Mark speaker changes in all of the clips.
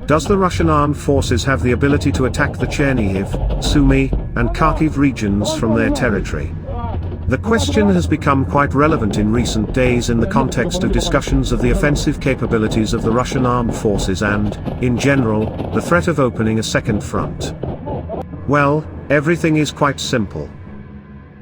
Speaker 1: Does the Russian armed forces have the ability to attack the Chernihiv, Sumy, and Kharkiv regions from their territory? The question has become quite relevant in recent days in the context of discussions of the offensive capabilities of the Russian armed forces and, in general, the threat of opening a second front. Well, everything is quite simple.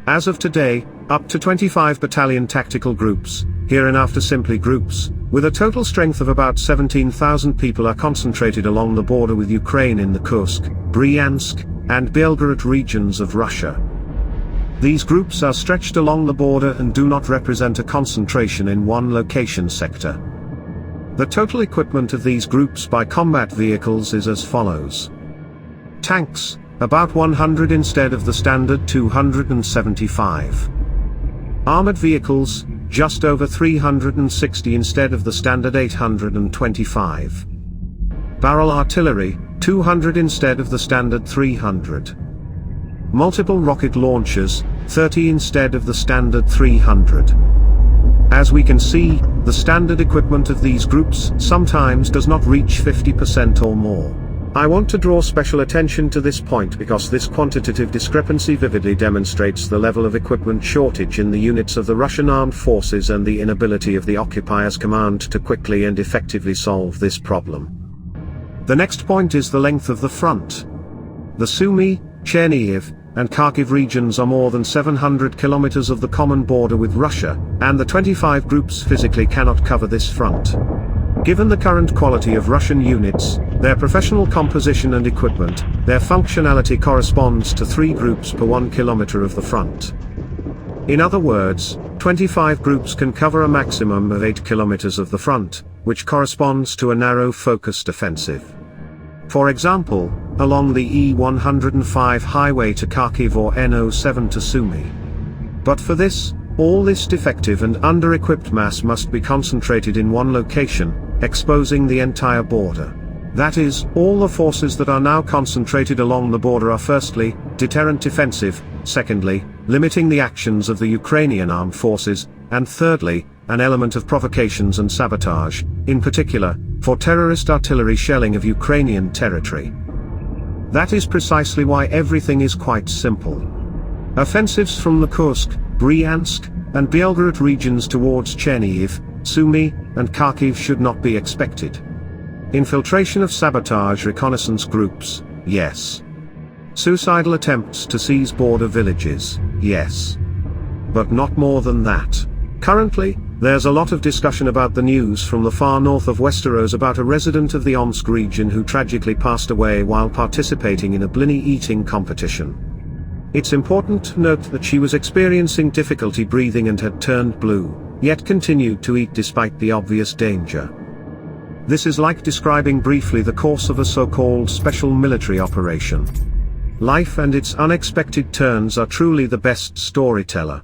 Speaker 1: As of today, up to 25 battalion tactical groups, hereinafter simply groups, with a total strength of about 17,000 people are concentrated along the border with Ukraine in the Kursk, Bryansk, and Belgorod regions of Russia. These groups are stretched along the border and do not represent a concentration in one location sector. The total equipment of these groups by combat vehicles is as follows. Tanks, about 100 instead of the standard 275. Armored vehicles, just over 360 instead of the standard 825. Barrel artillery, 200 instead of the standard 300. Multiple rocket launchers, 30 instead of the standard 300. As we can see, the standard equipment of these groups sometimes does not reach 50% or more. I want to draw special attention to this point because this quantitative discrepancy vividly demonstrates the level of equipment shortage in the units of the Russian armed forces and the inability of the occupiers' command to quickly and effectively solve this problem. The next point is the length of the front. The Sumy, Chernihiv, and Kharkiv regions are more than 700 kilometers of the common border with Russia, and the 25 groups physically cannot cover this front. Given the current quality of Russian units, their professional composition and equipment, their functionality corresponds to 3 groups per 1 kilometer of the front. In other words, 25 groups can cover a maximum of 8 kilometers of the front, which corresponds to a narrow focused offensive. For example, along the E105 highway to Kharkiv or N07 to Sumy. But for this, all this defective and under-equipped mass must be concentrated in one location, exposing the entire border. That is, all the forces that are now concentrated along the border are firstly, deterrent defensive, secondly, limiting the actions of the Ukrainian armed forces, and thirdly, an element of provocations and sabotage, in particular, for terrorist artillery shelling of Ukrainian territory. That is precisely why everything is quite simple. Offensives from the Kursk, Bryansk, and Belgorod regions towards Chernihiv, Sumy, and Kharkiv should not be expected. Infiltration of sabotage reconnaissance groups, yes. Suicidal attempts to seize border villages, yes. But not more than that. Currently, there's a lot of discussion about the news from the far north of Westeros about a resident of the Omsk region who tragically passed away while participating in a blini eating competition. It's important to note that she was experiencing difficulty breathing and had turned blue, yet continued to eat despite the obvious danger. This is like describing briefly the course of a so-called special military operation. Life and its unexpected turns are truly the best storyteller.